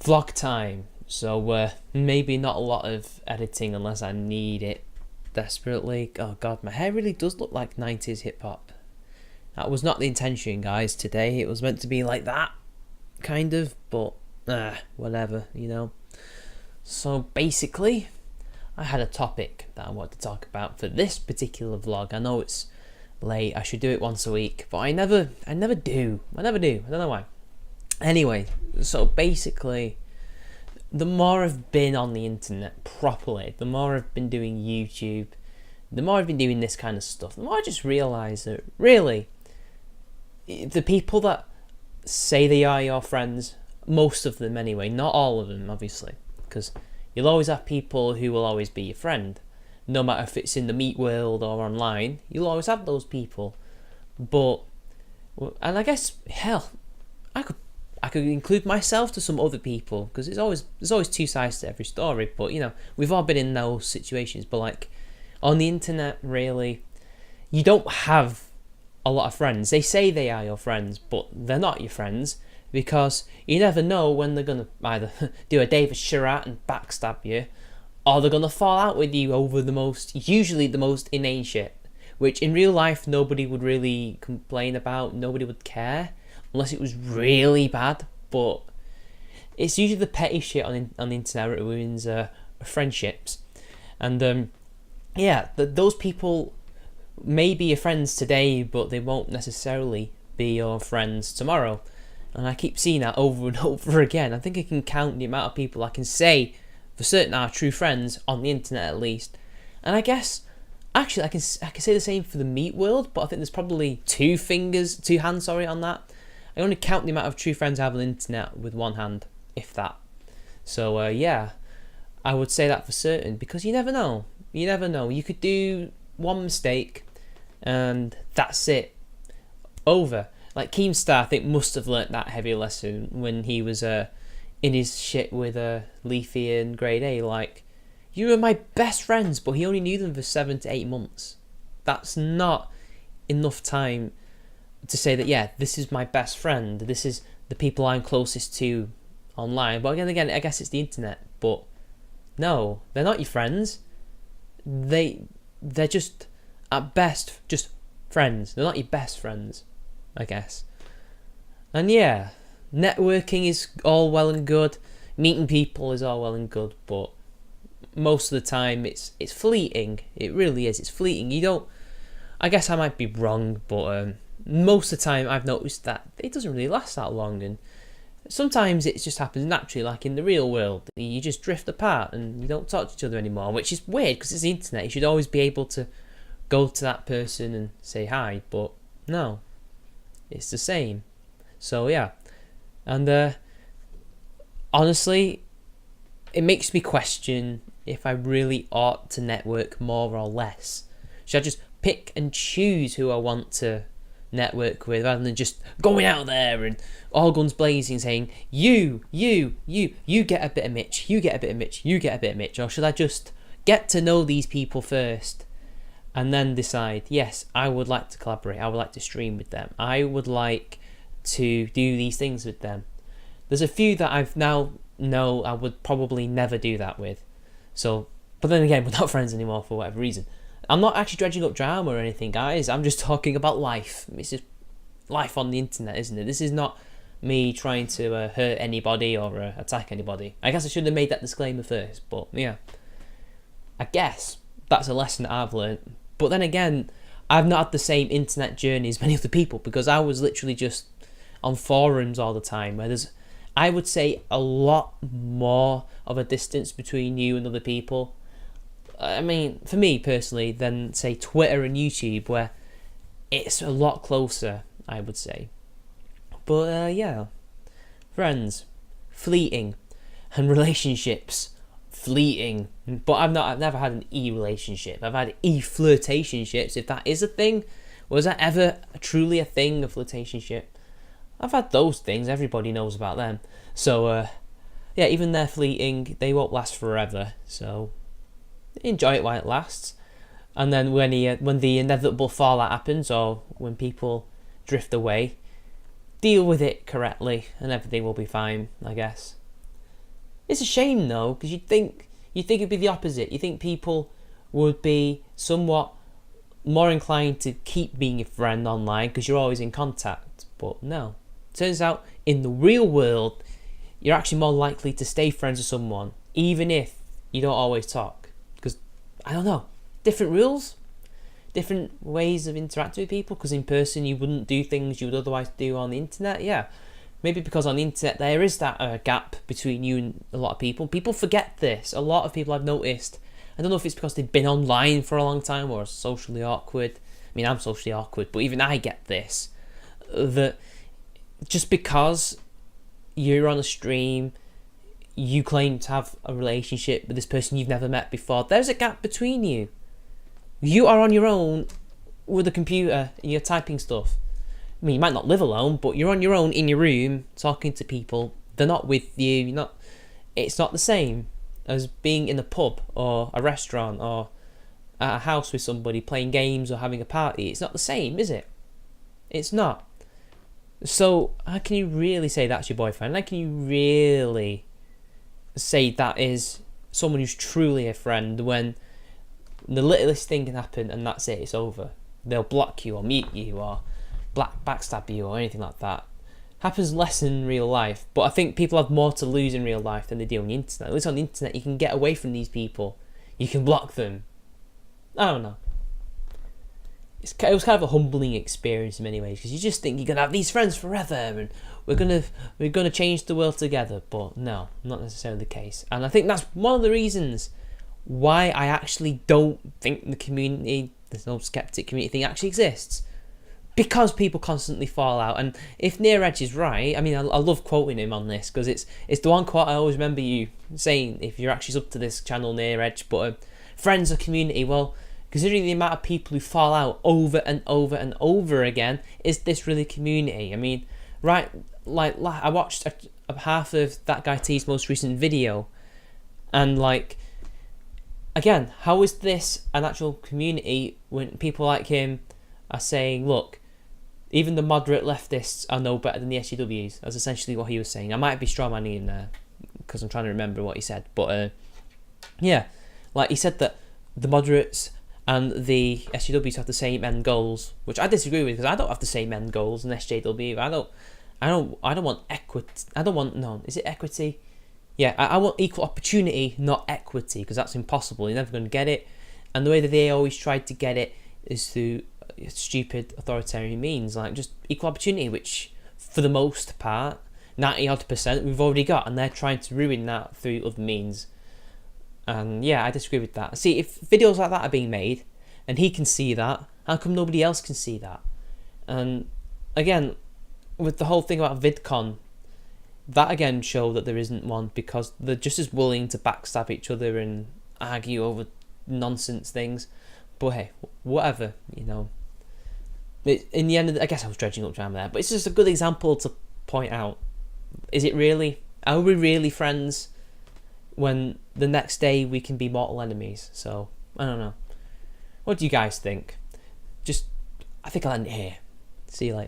vlog time. So maybe not a lot of editing unless I need it desperately. Oh god, my hair really does look like 90s hip hop. That was not the intention, guys, today. It was meant to be like that, kind of, but whatever, you know. So basically, I had a topic that I wanted to talk about for this particular vlog. I know it's late, I should do it once a week, but I never do. I don't know why. Anyway, so basically, the more I've been on the internet properly, the more I've been doing YouTube, the more I've been doing this kind of stuff, the more I just realise that really, the people that say they are your friends, most of them anyway, not all of them obviously, because you'll always have people who will always be your friend, no matter if it's in the meat world or online, you'll always have those people. But, and I guess, hell, I could include myself to some other people, because there's always two sides to every story. But you know, we've all been in those situations. But like on the internet, really, you don't have a lot of friends. They say they are your friends, but they're not your friends, because you never know when they're gonna either do a David Sharat and backstab you, or they're gonna fall out with you over usually the most inane shit, which in real life nobody would really complain about, nobody would care, unless it was really bad. But it's usually the petty shit on the internet that ruins friendships. And those people may be your friends today, but they won't necessarily be your friends tomorrow. And I keep seeing that over and over again. I think I can count the amount of people I can say for certain are true friends on the internet at least. And I guess actually I can say the same for the meat world, but I think there's probably two hands on that. I only count the amount of true friends I have on the internet with one hand, if that. So I would say that for certain, because you never know. You could do one mistake and that's it, over. Like Keemstar, I think, must have learnt that heavy lesson when he was in his shit with Leafy and Grade A. Like, you were my best friends, but he only knew them for 7 to 8 months. That's not enough time to say that, yeah, this is my best friend, this is the people I'm closest to online. But again, I guess it's the internet. But no, they're not your friends. They're just, at best, just friends. They're not your best friends, I guess. And yeah, networking is all well and good, meeting people is all well and good, but most of the time it's fleeting. It really is. It's fleeting. You don't. I guess I might be wrong, but most of the time I've noticed that it doesn't really last that long, and sometimes it just happens naturally, like in the real world. You just drift apart and you don't talk to each other anymore, which is weird because it's the internet. You should always be able to go to that person and say hi, but no, it's the same. So yeah, and honestly, it makes me question if I really ought to network more or less. Should I just pick and choose who I want to network with, rather than just going out there and all guns blazing saying you get a bit of Mitch, you get a bit of Mitch, you get a bit of Mitch? Or should I just get to know these people first and then decide, yes, I would like to collaborate, I would like to stream with them, I would like to do these things with them? There's a few that I've now know I would probably never do that with. So, but then again, we're not friends anymore for whatever reason. I'm not actually dredging up drama or anything, guys. I'm just talking about life. It's just life on the internet, isn't it? This is not me trying to hurt anybody or attack anybody. I guess I should have made that disclaimer first, but yeah. I guess that's a lesson that I've learned. But then again, I've not had the same internet journey as many other people, because I was literally just on forums all the time, where there's, I would say, a lot more of a distance between you and other people. I mean, for me personally, than say Twitter and YouTube, where it's a lot closer, I would say. But yeah, friends, fleeting, and relationships, fleeting. But I've never had an e-relationship. I've had e-flirtationships, if that is a thing. Was that ever truly a thing, a flirtationship? I've had those things. Everybody knows about them. So yeah, even they're fleeting. They won't last forever. So enjoy it while it lasts. And then when the inevitable fallout happens, or when people drift away, deal with it correctly and everything will be fine, I guess. It's a shame though, because you'd think it'd be the opposite. You think people would be somewhat more inclined to keep being a friend online because you're always in contact. But no, turns out in the real world, you're actually more likely to stay friends with someone, even if you don't always talk. Because, I don't know, different rules, different ways of interacting with people, because in person you wouldn't do things you would otherwise do on the internet. Yeah, maybe because on the internet there is that gap between you and a lot of people. People forget this. A lot of people I've noticed, I don't know if it's because they've been online for a long time or socially awkward. I mean, I'm socially awkward, but even I get this, that just because you're on a stream, you claim to have a relationship with this person you've never met before, there's a gap between you. You are on your own with a computer and you're typing stuff. I mean, you might not live alone, but you're on your own in your room talking to people. They're not with you. It's not the same as being in a pub or a restaurant or at a house with somebody playing games or having a party. It's not the same, is it? It's not. So how can you really say that's your boyfriend? How can you really say that is someone who's truly a friend when the littlest thing can happen and that's it, it's over? They'll block you or mute you or backstab you or anything like that. Happens less in real life, but I think people have more to lose in real life than they do on the internet. At least on the internet you can get away from these people. You can block them. I don't know. It was kind of a humbling experience in many ways, because you just think you're gonna have these friends forever and we're gonna change the world together, but no, not necessarily the case. And I think that's one of the reasons why I actually don't think the community, there's no skeptic community thing, actually exists, because people constantly fall out. And if Near Edge is right, I mean, I love quoting him on this because it's the one quote I always remember you saying if you're actually sub to this channel, Near Edge. But friends or community, well, considering the amount of people who fall out over and over and over again, is this really community? I mean, right, like I watched a half of that guy T's most recent video, and like, again, how is this an actual community when people like him are saying, look, even the moderate leftists are no better than the SJWs? That's essentially what he was saying. I might be strawmanning him there because I'm trying to remember what he said, but yeah, like he said that the moderates and the SJWs have the same end goals, which I disagree with, because I don't have the same end goals in SJW. I don't want equity. I don't want, no, is it equity? Yeah, I want equal opportunity, not equity, because that's impossible. You're never going to get it. And the way that they always tried to get it is through stupid authoritarian means, like just equal opportunity, which for the most part, 90% we've already got, and they're trying to ruin that through other means. And yeah, I disagree with that. See, if videos like that are being made and he can see that, how come nobody else can see that? And again, with the whole thing about VidCon, that again showed that there isn't one, because they're just as willing to backstab each other and argue over nonsense things. But hey, whatever, you know. In the end, I guess I was dredging up drama there, but it's just a good example to point out. Is it really? Are we really friends when the next day we can be mortal enemies? So, I don't know. What do you guys think? I think I'll end it here. See you later.